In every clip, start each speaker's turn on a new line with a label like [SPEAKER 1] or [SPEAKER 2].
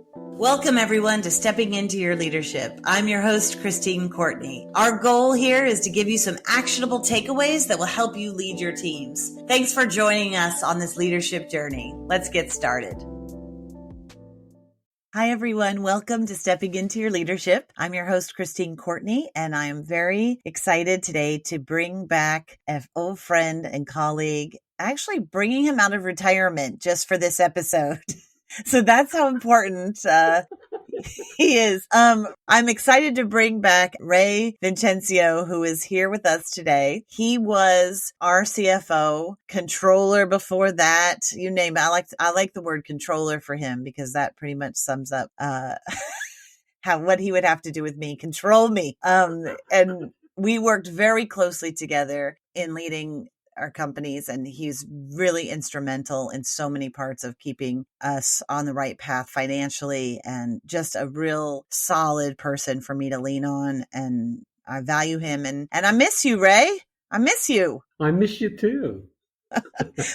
[SPEAKER 1] Welcome, everyone, to Stepping Into Your Leadership. I'm your host, Christine Courtney. Our goal here is to give you some actionable takeaways that will help you lead your teams. Thanks for joining us on this leadership journey. Let's get started. Hi, everyone. Welcome to Stepping Into Your Leadership. I'm your host, Christine Courtney, and I'm very excited today to bring back an old friend and colleague, actually bringing him out of retirement just for this episode. So that's how important he is. I'm excited to bring back Ray Vicencio, who is here with us today. He was our CFO, controller before that. You name it. I like the word controller for him because that pretty much sums up what he would have to do with me, control me. And we worked very closely together in leading our companies, and he's really instrumental in so many parts of keeping us on the right path financially, and just a real solid person for me to lean on. And I value him, and I miss you, Ray. I miss you.
[SPEAKER 2] I miss you too.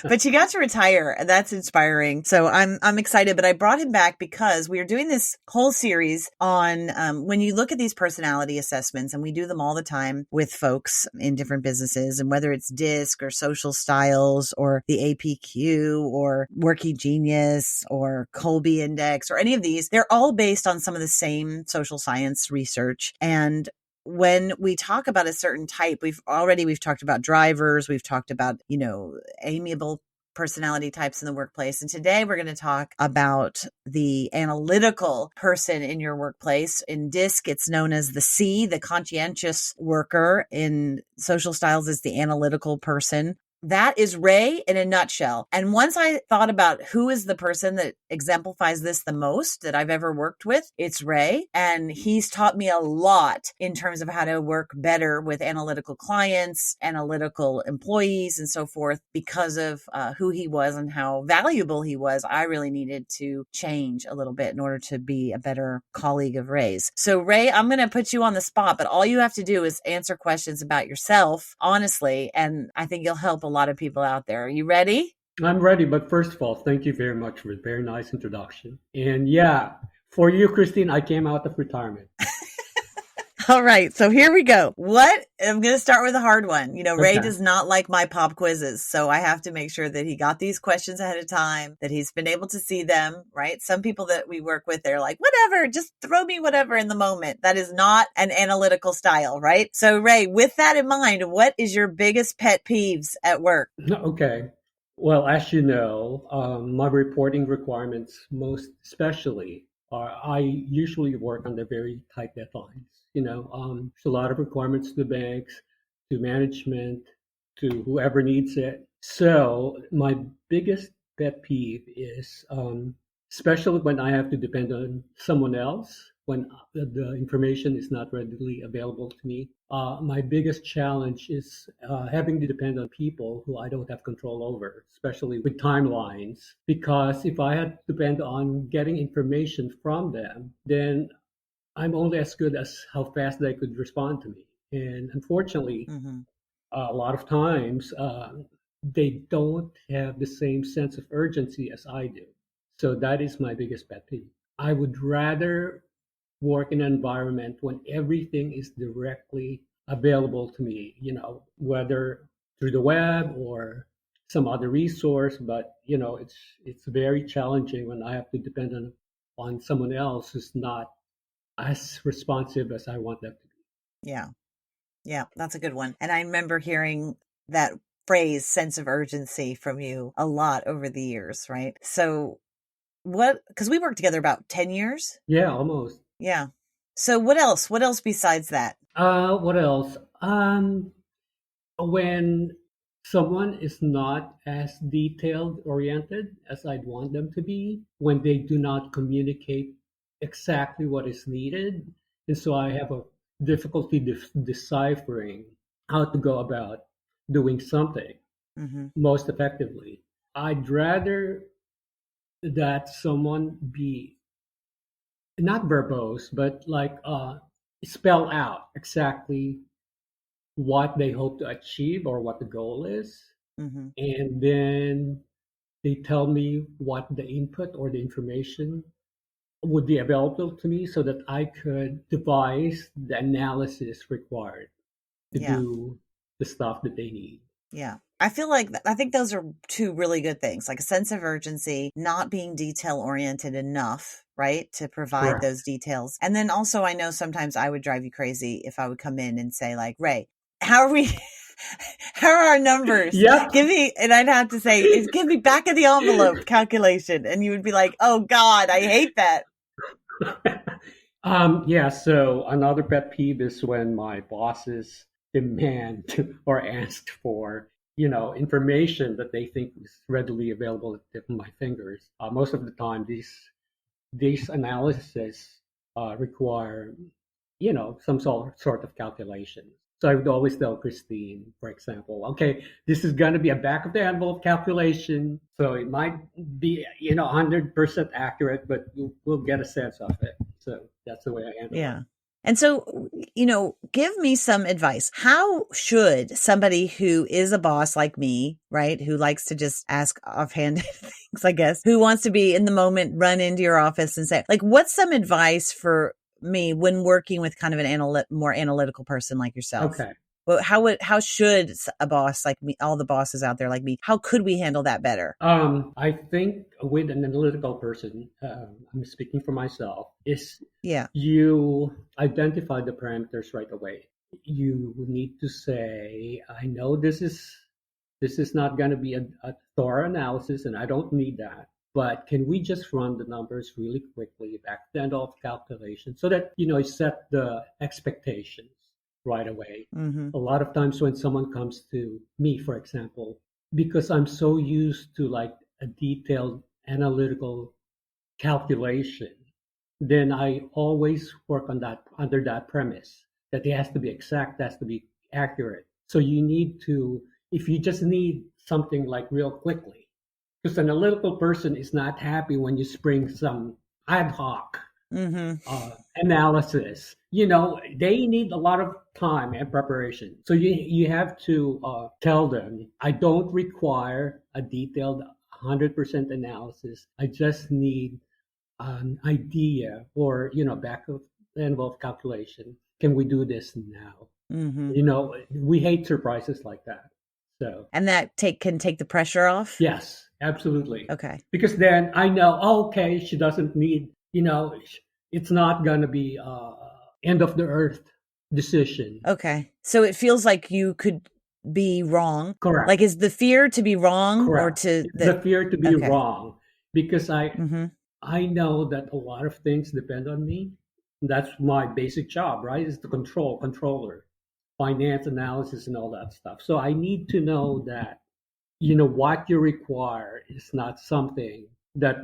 [SPEAKER 1] But you got to retire, and that's inspiring. So I'm excited, but I brought him back because we are doing this whole series on when you look at these personality assessments, and we do them all the time with folks in different businesses, and whether it's DISC or social styles or the APQ or Working Genius or Colby Index or any of these, they're all based on some of the same social science research. And when we talk about a certain type, we've talked about drivers, we've talked about, amiable personality types in the workplace. And today we're going to talk about the analytical person in your workplace. In DISC, it's known as the C, the conscientious worker. In social styles, it's the analytical person. That is Ray in a nutshell. And once I thought about who is the person that exemplifies this the most that I've ever worked with, it's Ray. And he's taught me a lot in terms of how to work better with analytical clients, analytical employees, and so forth. Because of who he was and how valuable he was, I really needed to change a little bit in order to be a better colleague of Ray's. So Ray, I'm going to put you on the spot, but all you have to do is answer questions about yourself, honestly. And I think you'll help a lot of people out there. Are you ready?
[SPEAKER 2] I'm ready, but first of all, thank you very much for a very nice introduction. And yeah, for you, Christine, I came out of retirement.
[SPEAKER 1] All right, so here we go. I'm going to start with a hard one. Ray does not like my pop quizzes, so I have to make sure that he got these questions ahead of time, that he's been able to see them, right? Some people that we work with, they're like, whatever, just throw me whatever in the moment. That is not an analytical style, right? So Ray, with that in mind, what is your biggest pet peeves at work?
[SPEAKER 2] Okay. Well, as you know, my reporting requirements, most especially, I usually work under very tight deadlines. There's a lot of requirements to the banks, to management, to whoever needs it. So my biggest pet peeve is, especially when I have to depend on someone else, when the information is not readily available to me. My biggest challenge is having to depend on people who I don't have control over, especially with timelines. Because if I had to depend on getting information from them, then I'm only as good as how fast they could respond to me. And unfortunately, a lot of times they don't have the same sense of urgency as I do. So that is my biggest pet peeve. I would rather work in an environment when everything is directly available to me, whether through the web or some other resource. But, it's very challenging when I have to depend on someone else who's not as responsive as I want them to be.
[SPEAKER 1] Yeah, that's a good one. And I remember hearing that phrase, sense of urgency, from you a lot over the years, right? So because we worked together about 10 years?
[SPEAKER 2] Yeah, almost.
[SPEAKER 1] Yeah. So what else? What else besides that?
[SPEAKER 2] What else? When someone is not as detailed oriented as I'd want them to be, when they do not communicate exactly what is needed, and so I have a difficulty deciphering how to go about doing something most effectively. I'd rather that someone be not verbose, but like spell out exactly what they hope to achieve or what the goal is. And then they tell me what the input or the information would be available to me so that I could devise the analysis required to
[SPEAKER 1] Yeah.
[SPEAKER 2] do the stuff that they need.
[SPEAKER 1] Yeah. I feel like I think those are two really good things, like a sense of urgency, not being detail oriented enough, right, to provide those
[SPEAKER 2] Correct.
[SPEAKER 1] details. And then also, I know sometimes I would drive you crazy if I would come in and say, like, Ray, how are we? How are our numbers?
[SPEAKER 2] Yep.
[SPEAKER 1] Give me, and I'd have to say, give me back of the envelope calculation. And you would be like, oh God, I hate that.
[SPEAKER 2] Yeah, so another pet peeve is when my bosses demand or ask for, information that they think is readily available at the tip of my fingers. Most of the time, these analyses require, some sort of calculation. So I would always tell Christine, for example, okay, this is going to be a back of the envelope calculation. So it might be, 100% accurate, but we'll get a sense of it. So that's the way I handle
[SPEAKER 1] Yeah.
[SPEAKER 2] it.
[SPEAKER 1] And so, give me some advice. How should somebody who is a boss like me, right, who likes to just ask offhanded things, I guess, who wants to be in the moment, run into your office and say, like, what's some advice for me when working with kind of an more analytical person like yourself?
[SPEAKER 2] Okay.
[SPEAKER 1] Well, how should a boss like me, all the bosses out there like me, how could we handle that better?
[SPEAKER 2] I think with an analytical person, I'm speaking for myself, is
[SPEAKER 1] Yeah.
[SPEAKER 2] you identify the parameters right away. You need to say, I know this is not going to be a thorough analysis, and I don't need that. But can we just run the numbers really quickly, back to the end of calculation, so that you set the expectations right away.
[SPEAKER 1] Mm-hmm.
[SPEAKER 2] A lot of times when someone comes to me, for example, because I'm so used to like a detailed analytical calculation, then I always work on that under that premise that it has to be exact, has to be accurate. So you need to, if you just need something like real quickly, because an analytical person is not happy when you spring some ad hoc
[SPEAKER 1] Mm-hmm.
[SPEAKER 2] analysis. They need a lot of time and preparation. So you have to tell them, I don't require a detailed 100% analysis. I just need an idea or, back of the envelope calculation. Can we do this now?
[SPEAKER 1] Mm-hmm.
[SPEAKER 2] We hate surprises like that. So,
[SPEAKER 1] And that can take the pressure off?
[SPEAKER 2] yes, absolutely.
[SPEAKER 1] Okay.
[SPEAKER 2] Because then I know, okay, she doesn't need, it's not going to be end of the earth decision.
[SPEAKER 1] Okay. So it feels like you could be wrong.
[SPEAKER 2] Correct.
[SPEAKER 1] Like, is the fear to be wrong or
[SPEAKER 2] Correct.
[SPEAKER 1] to
[SPEAKER 2] The fear to be
[SPEAKER 1] okay.
[SPEAKER 2] wrong, because
[SPEAKER 1] Mm-hmm.
[SPEAKER 2] I know that a lot of things depend on me. That's my basic job, right? Is the controller, finance analysis and all that stuff. So I need to know that, what you require is not something that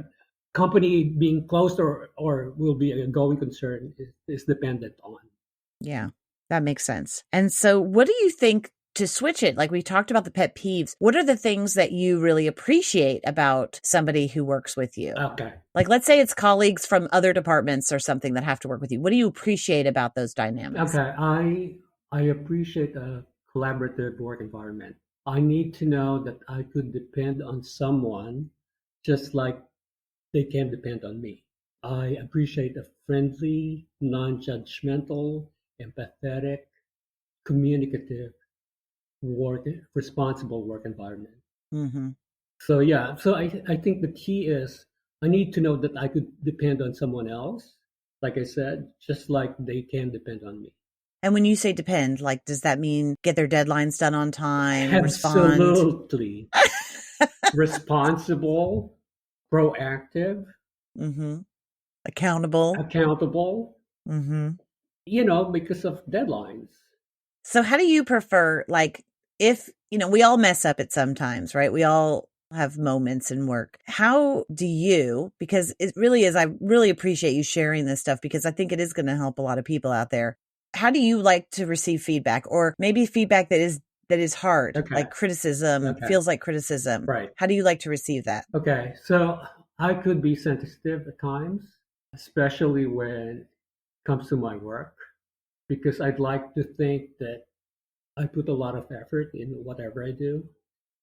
[SPEAKER 2] company being closed or will be a going concern is dependent on.
[SPEAKER 1] Yeah, that makes sense. And so what do you think to switch it? Like we talked about the pet peeves. What are the things that you really appreciate about somebody who works with you?
[SPEAKER 2] Okay.
[SPEAKER 1] Like, let's say it's colleagues from other departments or something that have to work with you. What do you appreciate about those dynamics?
[SPEAKER 2] Okay. I appreciate a collaborative work environment. I need to know that I could depend on someone just like they can depend on me. I appreciate a friendly, non-judgmental, empathetic, communicative responsible work environment.
[SPEAKER 1] Mm-hmm.
[SPEAKER 2] So yeah, so I think the key is I need to know that I could depend on someone else, like I said, just like they can depend on me.
[SPEAKER 1] And when you say depend, like, does that mean get their deadlines done on time, respond?
[SPEAKER 2] Absolutely. Responsible, proactive,
[SPEAKER 1] Mm-hmm. Accountable.
[SPEAKER 2] accountable, because of deadlines.
[SPEAKER 1] So how do you prefer, like, if, we all mess up at some times, right? We all have moments in work. How do you, because it really is, I really appreciate you sharing this stuff because I think it is going to help a lot of people out there. How do you like to receive feedback, or maybe feedback that is hard,
[SPEAKER 2] Okay.
[SPEAKER 1] like criticism,
[SPEAKER 2] Okay.
[SPEAKER 1] feels like criticism.
[SPEAKER 2] Right.
[SPEAKER 1] How do you like to receive that?
[SPEAKER 2] Okay. So I could be sensitive at times, especially when it comes to my work, because I'd like to think that I put a lot of effort in whatever I do.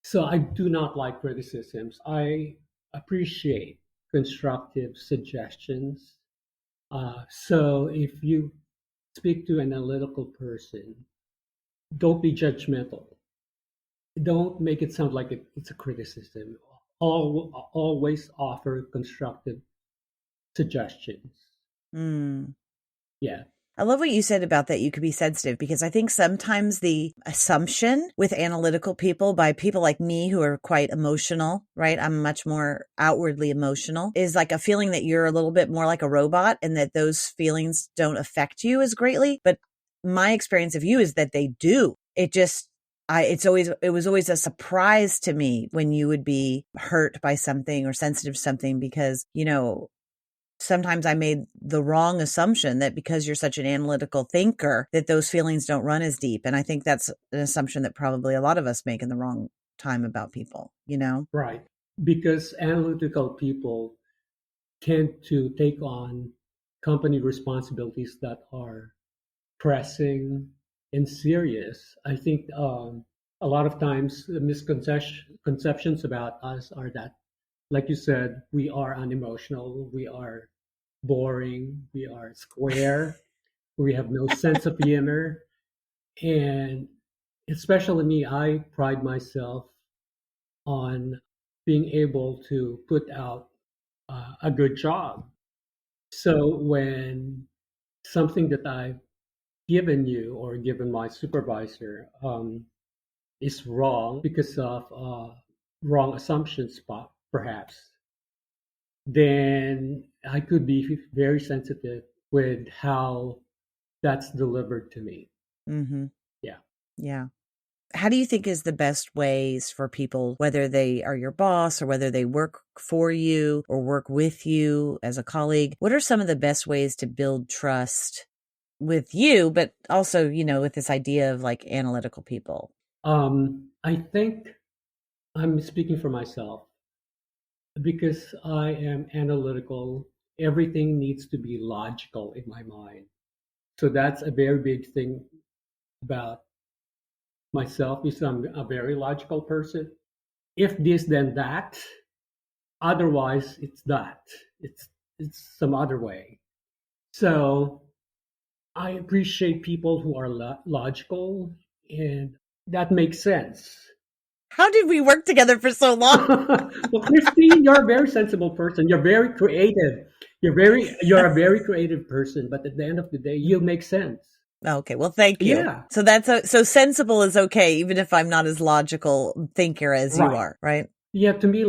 [SPEAKER 2] So I do not like criticisms. I appreciate constructive suggestions So if you speak to an analytical person, don't be judgmental. Don't make it sound like it's a criticism. Always offer constructive suggestions.
[SPEAKER 1] Mm.
[SPEAKER 2] Yeah,
[SPEAKER 1] I love what you said about that you could be sensitive, because I think sometimes the assumption with analytical people, by people like me who are quite emotional, right? I'm much more outwardly emotional, is like a feeling that you're a little bit more like a robot and that those feelings don't affect you as greatly. But my experience of you is that they do. It was always a surprise to me when you would be hurt by something or sensitive to something, because, sometimes I made the wrong assumption that because you're such an analytical thinker, that those feelings don't run as deep. And I think that's an assumption that probably a lot of us make in the wrong time about people.
[SPEAKER 2] right. Because analytical people tend to take on company responsibilities that are pressing and serious. I think a lot of times the misconceptions about us are that, like you said, we are unemotional, we are boring, we are square, we have no sense of humor. And especially me, I pride myself on being able to put out a good job. So when something that I've given you or given my supervisor is wrong because of wrong assumptions, perhaps, then I could be very sensitive with how that's delivered to me.
[SPEAKER 1] Mm-hmm.
[SPEAKER 2] Yeah.
[SPEAKER 1] Yeah. How do you think is the best ways for people, whether they are your boss or whether they work for you or work with you as a colleague? What are some of the best ways to build trust with you, but also, with this idea of like analytical people?
[SPEAKER 2] I think I'm speaking for myself because I am analytical. Everything needs to be logical in my mind. So that's a very big thing about myself is I'm a very logical person. If this, then that. Otherwise, it's that. It's it's some other way. So I appreciate people who are logical, and that makes sense.
[SPEAKER 1] How did we work together for so long?
[SPEAKER 2] Well, Christine, you're a very sensible person. You're very creative. You're a very creative person. But at the end of the day, you make sense.
[SPEAKER 1] Okay, well, thank you.
[SPEAKER 2] Yeah,
[SPEAKER 1] So so sensible is okay, even if I'm not as logical thinker as you
[SPEAKER 2] right.
[SPEAKER 1] are, right?
[SPEAKER 2] Yeah, to me,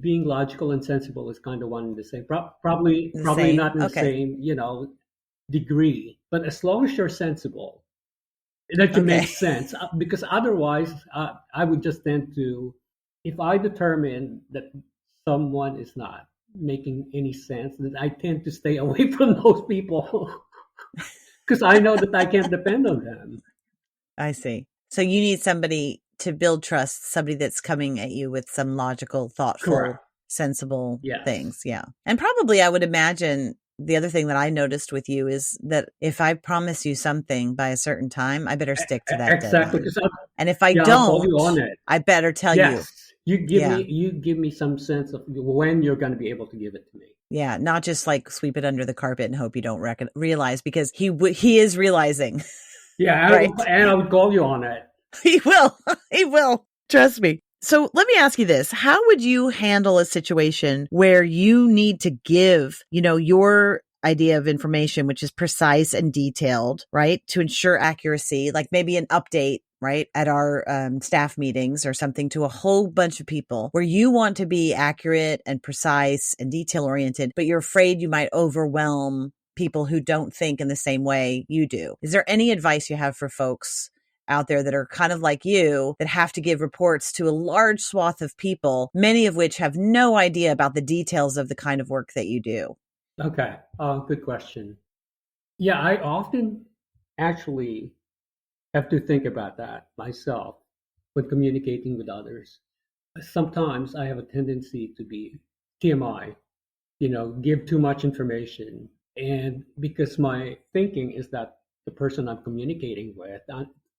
[SPEAKER 2] being logical and sensible is kind of one and the same.
[SPEAKER 1] The
[SPEAKER 2] Probably
[SPEAKER 1] same.
[SPEAKER 2] not in the
[SPEAKER 1] Okay.
[SPEAKER 2] same, degree. But as long as you're sensible, that you
[SPEAKER 1] Okay.
[SPEAKER 2] make sense. Because otherwise, I would just tend to, if I determine that someone is not making any sense, then I tend to stay away from those people because I know that I can't depend on them.
[SPEAKER 1] I see. So you need somebody to build trust, somebody that's coming at you with some logical,
[SPEAKER 2] Correct.
[SPEAKER 1] thoughtful, sensible
[SPEAKER 2] Yes.
[SPEAKER 1] things. Yeah. And probably I would imagine the other thing that I noticed with you is that if I promise you something by a certain time, I better stick to that
[SPEAKER 2] Exactly.
[SPEAKER 1] deadline.
[SPEAKER 2] Because
[SPEAKER 1] And if I
[SPEAKER 2] yeah, I'll call
[SPEAKER 1] don't,
[SPEAKER 2] you on it.
[SPEAKER 1] I better tell you.
[SPEAKER 2] Yes.
[SPEAKER 1] Yeah.
[SPEAKER 2] You give me some sense of when you're going to be able to give it to me.
[SPEAKER 1] Yeah. Not just like sweep it under the carpet and hope you don't realize, because he is realizing,
[SPEAKER 2] Yeah,
[SPEAKER 1] right?
[SPEAKER 2] and I would call you on it.
[SPEAKER 1] He will. He will. Trust me. So let me ask you this. How would you handle a situation where you need to give, your idea of information, which is precise and detailed, right? To ensure accuracy, like maybe an update, right? At our staff meetings or something, to a whole bunch of people, where you want to be accurate and precise and detail oriented, but you're afraid you might overwhelm people who don't think in the same way you do. Is there any advice you have for folks out there that are kind of like you, that have to give reports to a large swath of people, many of which have no idea about the details of the kind of work that you do?
[SPEAKER 2] Okay. Good question. Yeah, I often actually have to think about that myself when communicating with others. Sometimes I have a tendency to be TMI, give too much information. And because my thinking is that the person I'm communicating with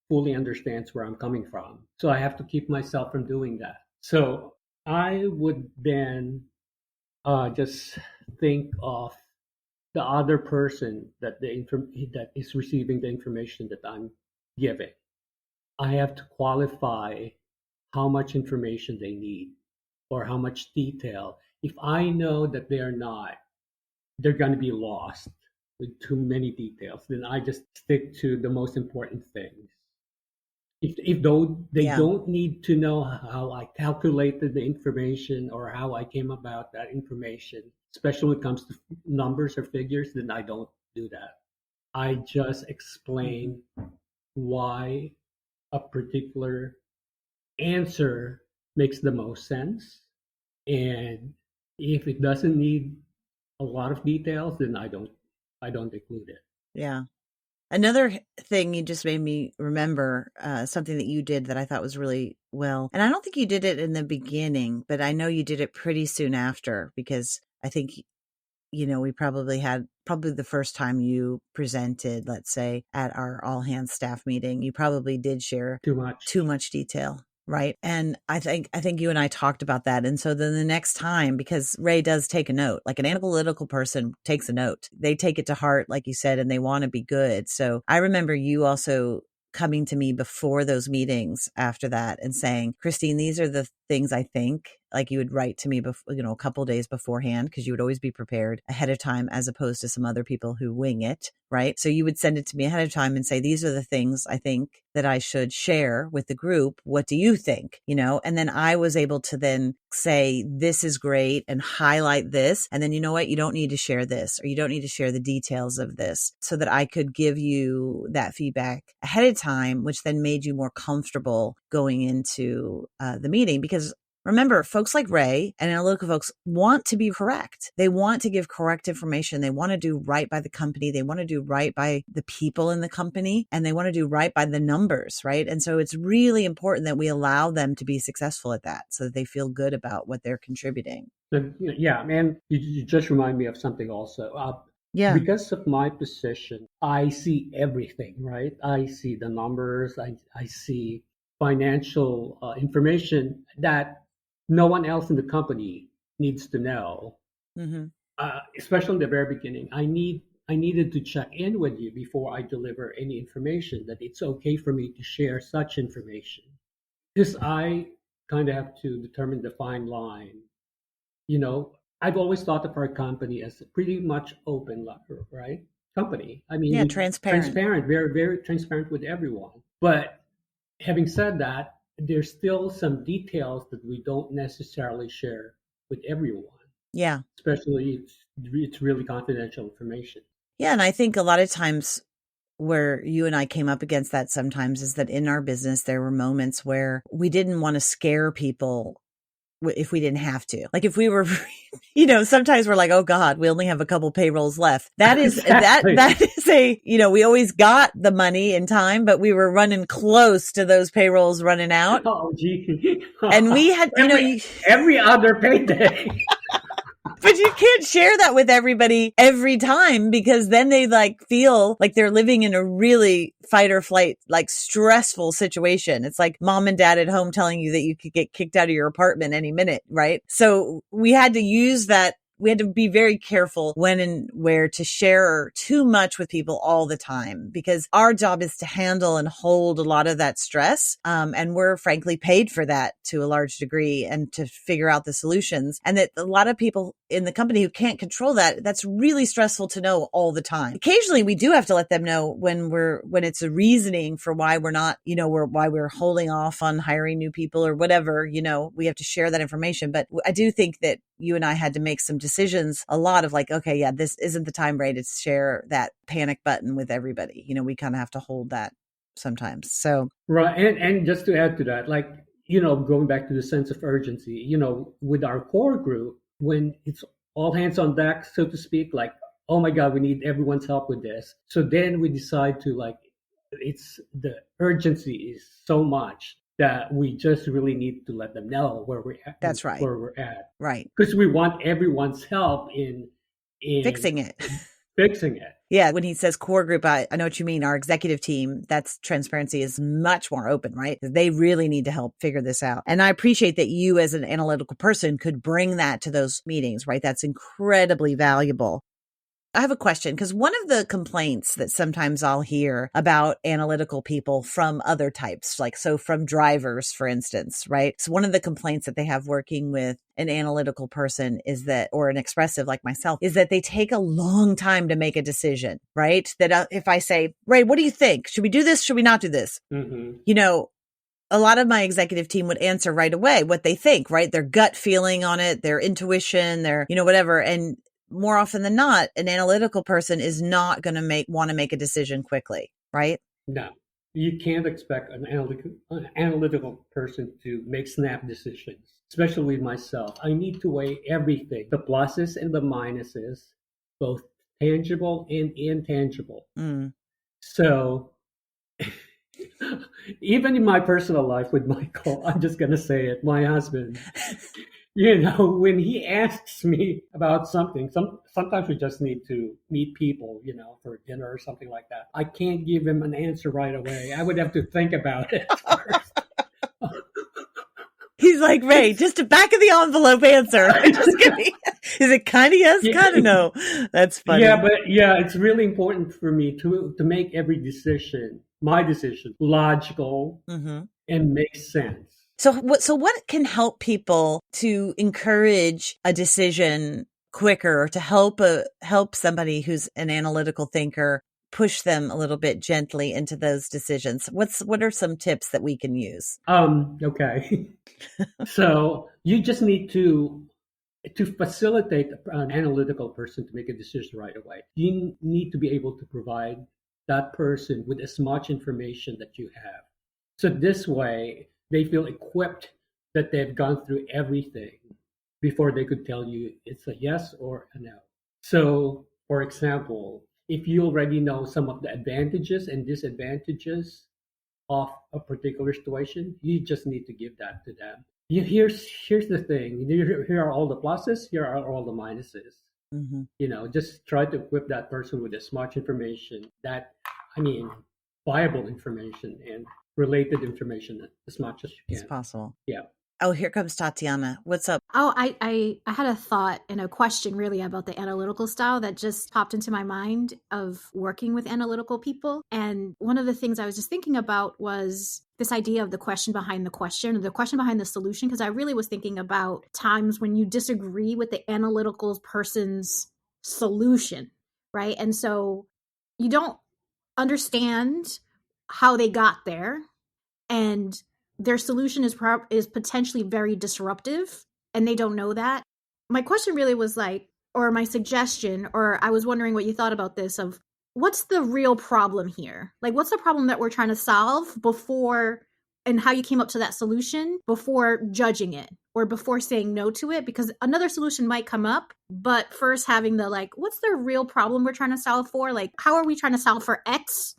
[SPEAKER 2] fully understands where I'm coming from. So I have to keep myself from doing that. So I would then just think of the other person that is receiving the information that I'm giving. I have to qualify how much information they need or how much detail. If I know that they're going to be lost with too many details, then I just stick to the most important things. If they
[SPEAKER 1] Yeah.
[SPEAKER 2] don't need to know how I calculated the information or how I came about that information, especially when it comes to numbers or figures, then I don't do that. I just
[SPEAKER 1] Hmm.
[SPEAKER 2] explain why a particular answer makes the most sense. And if it doesn't need a lot of details, then I don't include it.
[SPEAKER 1] Yeah. Another thing you just made me remember, something that you did that I thought was really well. And I don't think you did it in the beginning, but I know you did it pretty soon after because I think, we probably the first time you presented, let's say at our all hands staff meeting, you probably did share
[SPEAKER 2] Too much.
[SPEAKER 1] too much detail. Right. And I think you and I talked about that. And so then the next time, because Ray does take a note, like an analytical person takes a note, they take it to heart, like you said, and they want to be good. So I remember you also coming to me before those meetings after that and saying, Christine, these are the things I think. Like you would write to me before, a couple days beforehand, because you would always be prepared ahead of time as opposed to some other people who wing it. Right. So you would send it to me ahead of time and say, these are the things I think that I should share with the group. What do you think? And then I was able to then say, this is great and highlight this. And then you know what? You don't need to share this, or you don't need to share the details of this, so that I could give you that feedback ahead of time, which then made you more comfortable going into the meeting. Because remember, folks like Ray and analytical folks want to be correct. They want to give correct information. They want to do right by the company. They want to do right by the people in the company, and they want to do right by the numbers, right? And so it's really important that we allow them to be successful at that so that they feel good about what they're contributing.
[SPEAKER 2] Yeah, man, you just remind me of something also.
[SPEAKER 1] Yeah.
[SPEAKER 2] Because of my position, I see everything, right? I see the numbers, I see financial information that no one else in the company needs to know.
[SPEAKER 1] Mm-hmm.
[SPEAKER 2] Especially in the very beginning, I needed to check in with you before I deliver any information that it's okay for me to share such information. Because I kind of have to determine the fine line. You know, I've always thought of our company as a pretty much open, right? Company. I mean,
[SPEAKER 1] Yeah.
[SPEAKER 2] we
[SPEAKER 1] Transparent.
[SPEAKER 2] transparent, very, very transparent with everyone. But having said that, there's still some details that we don't necessarily share with everyone,
[SPEAKER 1] Yeah.
[SPEAKER 2] especially if it's really confidential information.
[SPEAKER 1] Yeah. And I think a lot of times where you and I came up against that sometimes is that in our business, there were moments where we didn't want to scare people if we didn't have to. Like if we were, sometimes we're like, oh God, we only have a couple payrolls left. That is,
[SPEAKER 2] Exactly.
[SPEAKER 1] that is we always got the money in time, but we were running close to those payrolls running out.
[SPEAKER 2] Oh, gee.
[SPEAKER 1] And we had,
[SPEAKER 2] every other payday.
[SPEAKER 1] but you can't share that with everybody every time, because then they feel like they're living in a really fight or flight, stressful situation. It's like mom and dad at home telling you that you could get kicked out of your apartment any minute, right? So we had to use that. We had to be very careful when and where to share too much with people all the time, because our job is to handle and hold a lot of that stress. And we're frankly paid for that to a large degree, and to figure out the solutions. And that a lot of people in the company who can't control that, that's really stressful to know all the time. Occasionally we do have to let them know when it's a reasoning for why we're not, why we're holding off on hiring new people or whatever, we have to share that information. But I do think that you and I had to make some decisions, a lot of okay, yeah, this isn't the time, Ray, to share that panic button with everybody. We kind of have to hold that sometimes. So,
[SPEAKER 2] Right. And just to add to that, going back to the sense of urgency, with our core group, when it's all hands on deck, so to speak, oh my God, we need everyone's help with this. So then we decide to it's the urgency is so much that we just really need to let them know where we're at.
[SPEAKER 1] that's right.
[SPEAKER 2] Where we're at.
[SPEAKER 1] Right.
[SPEAKER 2] Because we want everyone's help in
[SPEAKER 1] Fixing it.
[SPEAKER 2] fixing it.
[SPEAKER 1] Yeah. When he says core group, I know what you mean. Our executive team, that's transparency is much more open, right? They really need to help figure this out. And I appreciate that you as an analytical person could bring that to those meetings, right? That's incredibly valuable. I have a question because one of the complaints that sometimes I'll hear about analytical people from other types, like so from drivers, for instance, right? So one of the complaints that they have working with an analytical person is that, or an expressive like myself, is that they take a long time to make a decision, right? That if I say, Ray, what do you think? Should we do this? Should we not do this?
[SPEAKER 2] Mm-hmm.
[SPEAKER 1] You know, a lot of my executive team would answer right away what they think, right? Their gut feeling on it, their intuition, their, whatever. And more often than not, an analytical person is not going to want to make a decision quickly, right?
[SPEAKER 2] No, you can't expect an analytical person to make snap decisions, especially with myself. I need to weigh everything, the pluses and the minuses, both tangible and intangible.
[SPEAKER 1] Mm.
[SPEAKER 2] So even in my personal life with Michael, I'm just going to say it, my husband, when he asks me about something, sometimes we just need to meet people, for dinner or something like that. I can't give him an answer right away. I would have to think about it first.
[SPEAKER 1] He's like, Ray, just a back of the envelope answer. Just kidding. Is it kind of yes, kind of no? That's funny.
[SPEAKER 2] Yeah, but it's really important for me to make every decision, my decision, logical and make sense.
[SPEAKER 1] So what can help people to encourage a decision quicker, or to help somebody who's an analytical thinker push them a little bit gently into those decisions? What are some tips that we can use?
[SPEAKER 2] Okay. So you just need to facilitate an analytical person to make a decision right away. You need to be able to provide that person with as much information that you have. So this way, they feel equipped that they've gone through everything before they could tell you it's a yes or a no. So, for example, if you already know some of the advantages and disadvantages of a particular situation, you just need to give that to them. Here's the thing. Here are all the pluses. Here are all the minuses. Mm-hmm. Just try to equip that person with as much information viable information and related information as much as you can.
[SPEAKER 1] It's possible.
[SPEAKER 2] Yeah.
[SPEAKER 1] Oh, here comes Tatiana. What's up?
[SPEAKER 3] Oh, I had a thought and a question really about the analytical style that just popped into my mind of working with analytical people. And one of the things I was just thinking about was this idea of the question behind the question, or the question behind the solution, because I really was thinking about times when you disagree with the analytical person's solution, right? And so you don't understand how they got there, and their solution is potentially very disruptive, and they don't know that. My question really was or my suggestion, or I was wondering what you thought about this, of what's the real problem here? What's the problem that we're trying to solve before, and how you came up to that solution before judging it or before saying no to it? Because another solution might come up, but first having the what's the real problem we're trying to solve for? How are we trying to solve for X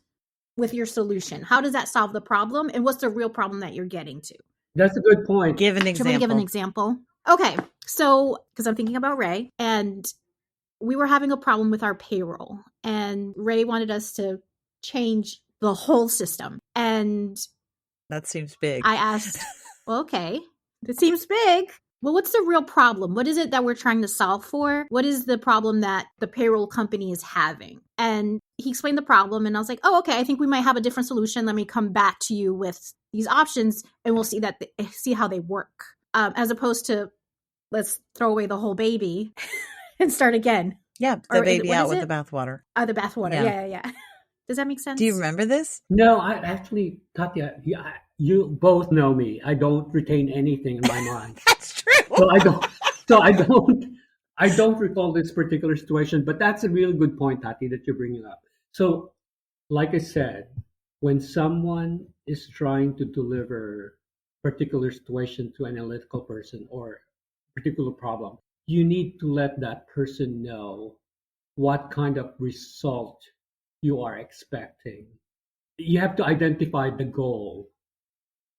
[SPEAKER 3] with your solution? How does that solve the problem? And what's the real problem that you're getting to?
[SPEAKER 2] That's a good point.
[SPEAKER 1] Give an example.
[SPEAKER 3] Should we give an example? Okay. So, because I'm thinking about Ray, and we were having a problem with our payroll, and Ray wanted us to change the whole system. And
[SPEAKER 1] that seems big.
[SPEAKER 3] I asked, well, okay, that seems big. Well, what's the real problem? What is it that we're trying to solve for? What is the problem that the payroll company is having? And he explained the problem, and I was like, oh, okay, I think we might have a different solution. Let me come back to you with these options, and we'll see how they work. As opposed to, let's throw away the whole baby and start again.
[SPEAKER 1] Yeah, the baby out with the bathwater.
[SPEAKER 3] The bathwater, yeah. Does that make sense?
[SPEAKER 1] Do you remember this?
[SPEAKER 2] No, I actually, Katya, you both know me. I don't retain anything in my mind.
[SPEAKER 1] That's true.
[SPEAKER 2] I don't recall this particular situation, but that's a really good point, Tati, that you're bringing up. So, like I said, when someone is trying to deliver a particular situation to an analytical person or a particular problem, you need to let that person know what kind of result you are expecting. You have to identify the goal,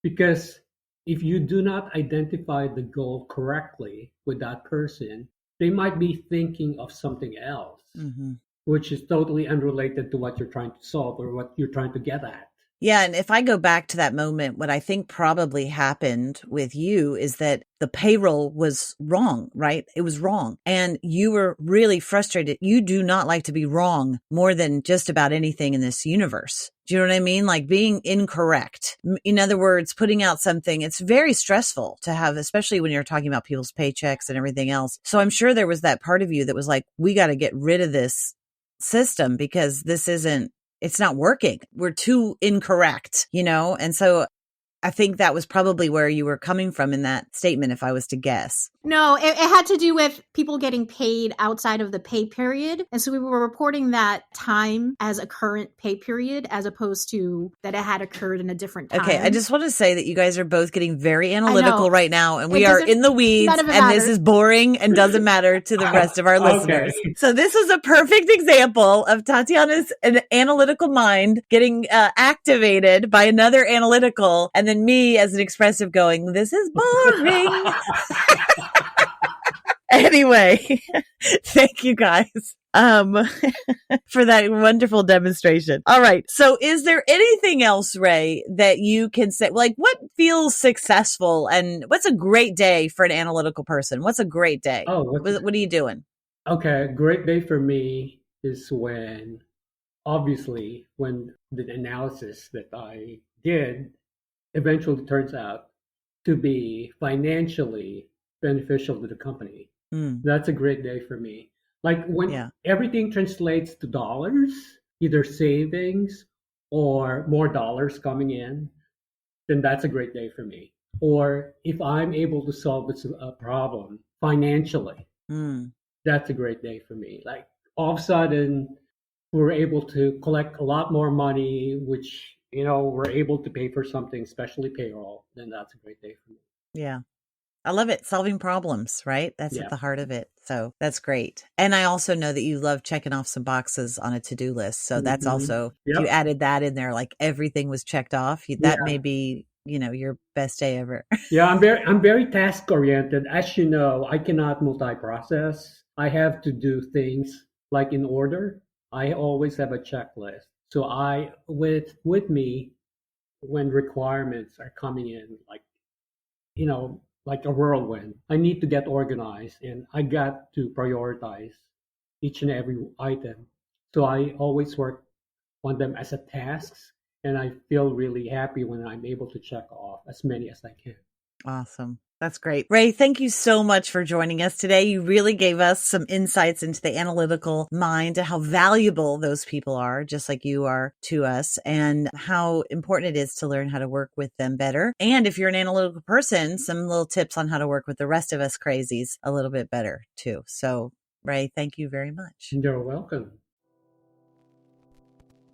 [SPEAKER 2] because if you do not identify the goal correctly with that person, they might be thinking of something else, which is totally unrelated to what you're trying to solve or what you're trying to get at.
[SPEAKER 1] Yeah. And if I go back to that moment, what I think probably happened with you is that the payroll was wrong, right? It was wrong. And you were really frustrated. You do not like to be wrong more than just about anything in this universe. Do you know what I mean? Like being incorrect. In other words, putting out something, it's very stressful to have, especially when you're talking about people's paychecks and everything else. So I'm sure there was that part of you that was like, we got to get rid of this system because it's not working. We're too incorrect, And so I think that was probably where you were coming from in that statement, if I was to guess.
[SPEAKER 3] No, it had to do with people getting paid outside of the pay period. And so we were reporting that time as a current pay period as opposed to that it had occurred in a different time.
[SPEAKER 1] Okay, I just want to say that you guys are both getting very analytical right now, and we are in the weeds, and this is boring and doesn't matter to the rest of our listeners. So this was a perfect example of Tatiana's analytical mind getting activated by another analytical, and then me as an expressive going, this is boring. Anyway, thank you guys for that wonderful demonstration. All right. So is there anything else, Ray, that you can say, like what feels successful and what's a great day for an analytical person? What's a great day? What are you doing?
[SPEAKER 2] Okay. A great day for me is when the analysis that I did eventually turns out to be financially beneficial to the company. That's a great day for me. Like when everything translates to dollars, either savings or more dollars coming in, then that's a great day for me. Or if I'm able to solve a problem financially, that's a great day for me. Like all of a sudden, we're able to collect a lot more money, which, we're able to pay for something, especially payroll, then that's a great day for me.
[SPEAKER 1] Yeah. I love it. Solving problems, right? That's at the heart of it. So that's great. And I also know that you love checking off some boxes on a to-do list. So that's also, if you added that in there, like everything was checked off, that may be, your best day ever.
[SPEAKER 2] Yeah, I'm very task oriented. As you know, I cannot multi-process. I have to do things like in order. I always have a checklist. So with me, when requirements are coming in, like a whirlwind, I need to get organized and I got to prioritize each and every item. So I always work on them as a tasks, and I feel really happy when I'm able to check off as many as I can.
[SPEAKER 1] Awesome. That's great. Ray, thank you so much for joining us today. You really gave us some insights into the analytical mind and how valuable those people are, just like you are to us, and how important it is to learn how to work with them better. And if you're an analytical person, some little tips on how to work with the rest of us crazies a little bit better too. So, Ray, thank you very much.
[SPEAKER 2] You're welcome.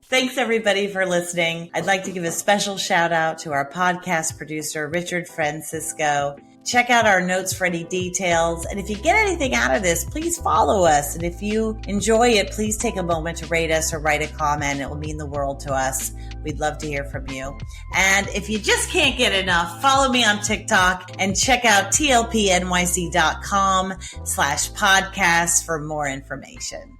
[SPEAKER 1] Thanks everybody for listening. I'd like to give a special shout out to our podcast producer, Richard Francisco. Check out our notes for any details. And if you get anything out of this, please follow us. And if you enjoy it, please take a moment to rate us or write a comment. It will mean the world to us. We'd love to hear from you. And if you just can't get enough, follow me on TikTok and check out tlpnyc.com/podcast for more information.